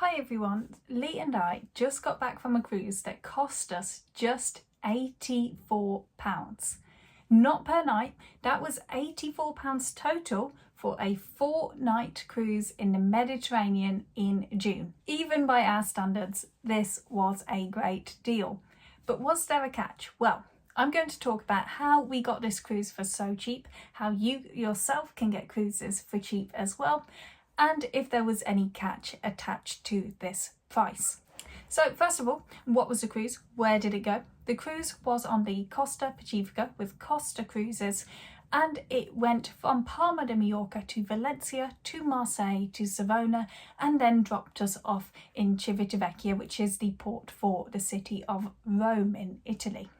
Hi everyone, Lee and I just got back from a cruise that cost us just £84. Not per night, that was £84 total for a 4-night cruise in the Mediterranean in June. Even by our standards, this was a great deal. But was there a catch? Well, I'm going to talk about how we got this cruise for so cheap, how you yourself can get cruises for cheap as well, and if there was any catch attached to this price. So first of all, what was the cruise? Where did it go? The cruise was on the Costa Pacifica with Costa Cruises, and it went from Palma de Mallorca to Valencia to Marseille to Savona, and then dropped us off in Civitavecchia, which is the port for the city of Rome in Italy.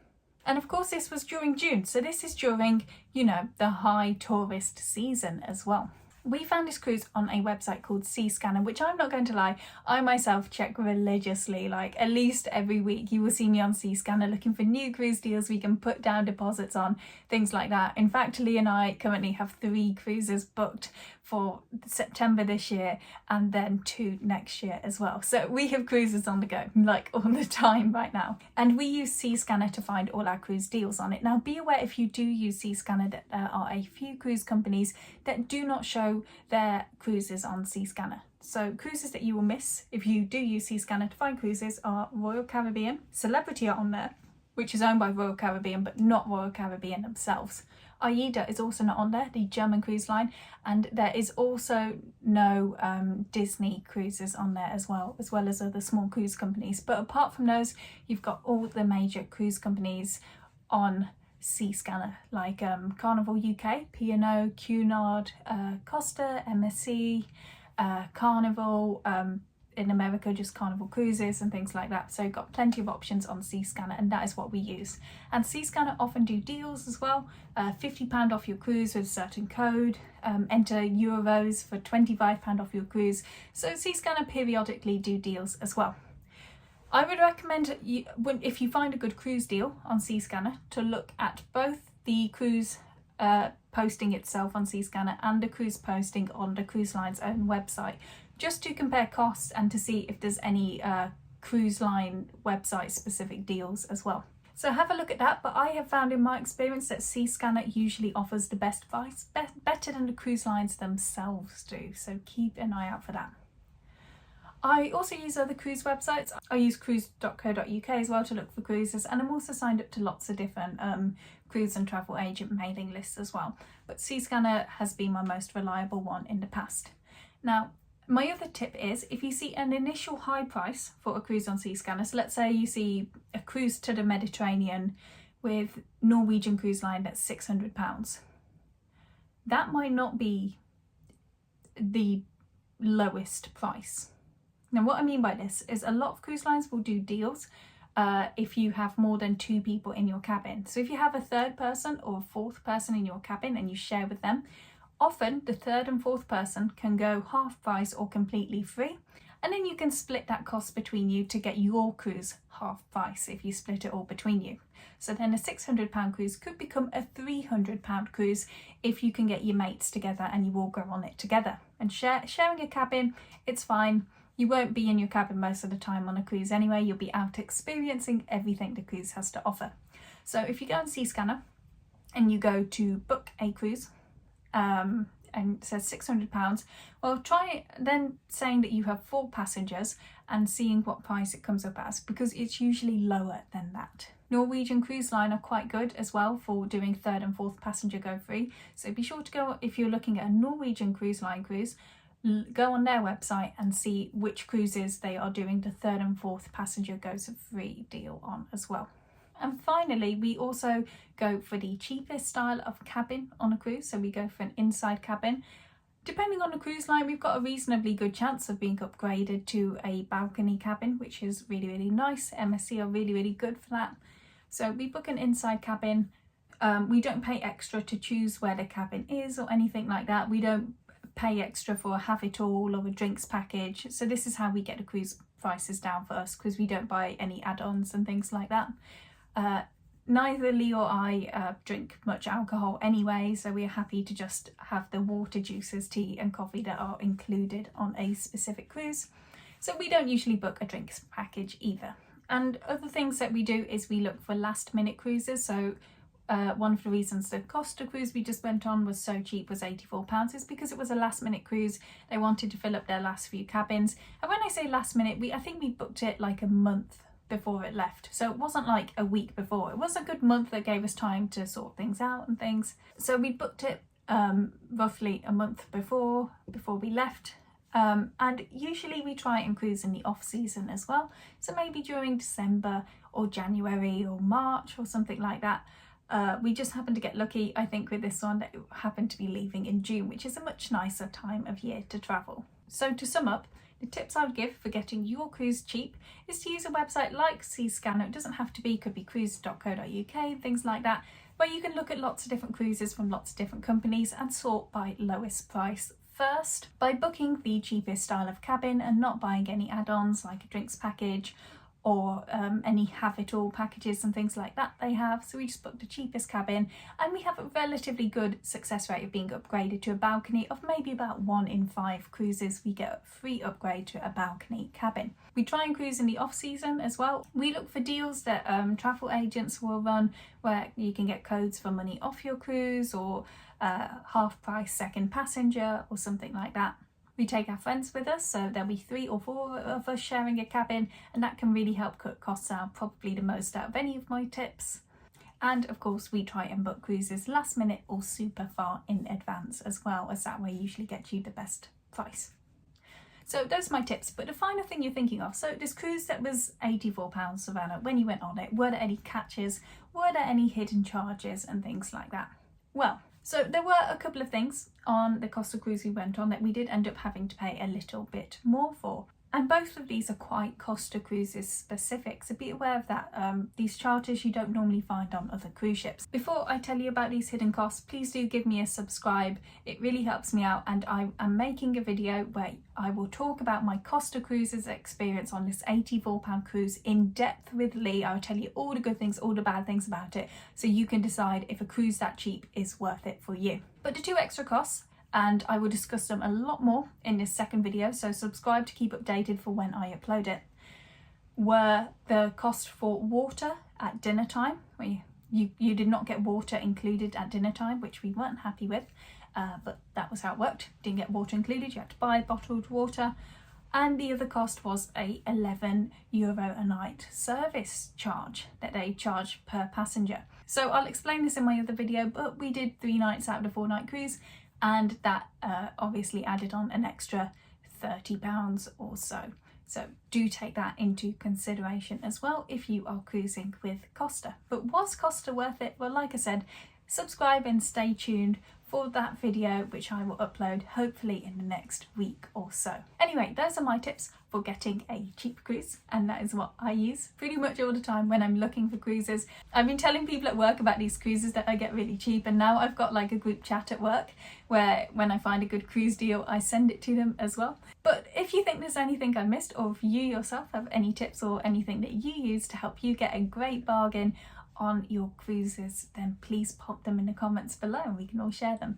And of course this was during June, so this is during, the high tourist season as well. We found this cruise on a website called Seascanner, which I'm not going to lie, I myself check religiously, like at least every week you will see me on Seascanner looking for new cruise deals we can put down deposits on, things like that. In fact, Lee and I currently have 3 cruises booked for September this year and then 2 next year as well. So we have cruises on the go, like all the time right now. And we use Seascanner to find all our cruise deals on it. Now be aware, if you do use Seascanner, that there are a few cruise companies that do not show their cruises on Seascanner. So cruises that you will miss if you do use Seascanner to find cruises are Royal Caribbean, Celebrity are on there, which is owned by Royal Caribbean but not Royal Caribbean themselves. AIDA is also not on there, the German cruise line, and there is also no Disney cruises on there as well as other small cruise companies. But apart from those, you've got all the major cruise companies on Seascanner, like Carnival UK, P&O, Cunard, Costa, MSC, Carnival, in America just Carnival Cruises and things like that. So you've got plenty of options on Seascanner, and that is what we use. And Seascanner often do deals as well, £50 off your cruise with a certain code, enter Euros for £25 off your cruise. So Seascanner periodically do deals as well. I would recommend you, if you find a good cruise deal on Seascanner, to look at both the cruise posting itself on Seascanner and the cruise posting on the cruise line's own website, just to compare costs and to see if there's any cruise line website specific deals as well. So have a look at that, but I have found in my experience that Seascanner usually offers the best price, better than the cruise lines themselves do, so keep an eye out for that. I also use other cruise websites. I use cruise.co.uk as well to look for cruises, and I'm also signed up to lots of different cruise and travel agent mailing lists as well. But Seascanner has been my most reliable one in the past. Now, my other tip is, if you see an initial high price for a cruise on Seascanner, so let's say you see a cruise to the Mediterranean with Norwegian Cruise Line that's £600, that might not be the lowest price. Now what I mean by this is a lot of cruise lines will do deals if you have more than 2 people in your cabin. So if you have a 3rd person or a 4th person in your cabin and you share with them, often the 3rd and 4th person can go half price or completely free, and then you can split that cost between you to get your cruise half price if you split it all between you. So then a £600 cruise could become a £300 cruise if you can get your mates together and you all go on it together. And sharing a cabin, it's fine. You won't be in your cabin most of the time on a cruise anyway, you'll be out experiencing everything the cruise has to offer. So if you go on Seascanner and you go to book a cruise, and it says £600, well, try then saying that you have 4 passengers and seeing what price it comes up as, because it's usually lower than that. Norwegian Cruise Line are quite good as well for doing 3rd and 4th passenger go free, so be sure to go, if you're looking at a Norwegian Cruise Line cruise, go on their website and see which cruises they are doing the 3rd and 4th passenger goes free deal on as well. And finally, we also go for the cheapest style of cabin on a cruise, so we go for an inside cabin. Depending on the cruise line, we've got a reasonably good chance of being upgraded to a balcony cabin, which is really, really nice. MSC are really, really good for that. So we book an inside cabin. We don't pay extra to choose where the cabin is or anything like that. We don't pay extra for a have it all or a drinks package. So this is how we get the cruise prices down for us, because we don't buy any add-ons and things like that. Neither Lee or I drink much alcohol anyway, so we're happy to just have the water, juices, tea and coffee that are included on a specific cruise. So we don't usually book a drinks package either. And other things that we do is we look for last minute cruises. So one of the reasons the Costa cruise we just went on was so cheap, was £84, is because it was a last minute cruise. They wanted to fill up their last few cabins. And when I say last minute, I think we booked it like a month before it left. So it wasn't like a week before. It was a good month that gave us time to sort things out and things. So we booked it roughly a month before we left. And usually we try and cruise in the off season as well. So maybe during December or January or March or something like that. We just happened to get lucky, I think, with this one, that it happened to be leaving in June, which is a much nicer time of year to travel. So to sum up, the tips I would give for getting your cruise cheap is to use a website like Seascanner. It doesn't have to be, could be cruise.co.uk, things like that, where you can look at lots of different cruises from lots of different companies and sort by lowest price first, by booking the cheapest style of cabin and not buying any add-ons like a drinks package or any have-it-all packages and things like that they have. So we just booked the cheapest cabin, and we have a relatively good success rate of being upgraded to a balcony. Of maybe about 1 in 5 cruises we get a free upgrade to a balcony cabin. We try and cruise in the off-season as well. We look for deals that travel agents will run, where you can get codes for money off your cruise, or half price second passenger or something like that. We take our friends with us, so there'll be 3 or 4 of us sharing a cabin, and that can really help cut costs out, probably the most out of any of my tips. And of course we try and book cruises last minute or super far in advance as well, as that way usually gets you the best price. So those are my tips. But the final thing you're thinking of, so this cruise that was £84, Savannah, when you went on it, were there any catches? Were there any hidden charges and things like that? Well, so there were a couple of things on the Costa cruise we went on that we did end up having to pay a little bit more for. And both of these are quite Costa Cruises specific, so be aware of that. These charges you don't normally find on other cruise ships. Before I tell you about these hidden costs, please do give me a subscribe. It really helps me out, and I am making a video where I will talk about my Costa Cruises experience on this £84 cruise in depth with Lee. I will tell you all the good things, all the bad things about it, so you can decide if a cruise that cheap is worth it for you. But the 2 extra costs, and I will discuss them a lot more in this second video, so subscribe to keep updated for when I upload it, were the cost for water at dinner time. You did not get water included at dinner time, which we weren't happy with, but that was how it worked. Didn't get water included, you had to buy bottled water. And the other cost was a €11 a night service charge that they charge per passenger. So I'll explain this in my other video, but we did 3 nights out of the 4-night cruise, and that obviously added on an extra £30 or so. So do take that into consideration as well if you are cruising with Costa. But was Costa worth it? Well, like I said, subscribe and stay tuned for that video, which I will upload hopefully in the next week or so. Anyway, those are my tips for getting a cheap cruise, and that is what I use pretty much all the time when I'm looking for cruises. I've been telling people at work about these cruises that I get really cheap, and now I've got like a group chat at work where when I find a good cruise deal I send it to them as well. But if you think there's anything I missed, or if you yourself have any tips or anything that you use to help you get a great bargain on your cruises, then please pop them in the comments below and we can all share them.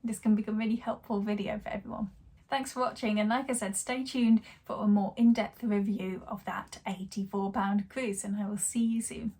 This can become a really helpful video for everyone. Thanks for watching, and like I said, stay tuned for a more in-depth review of that £84 cruise, and I will see you soon.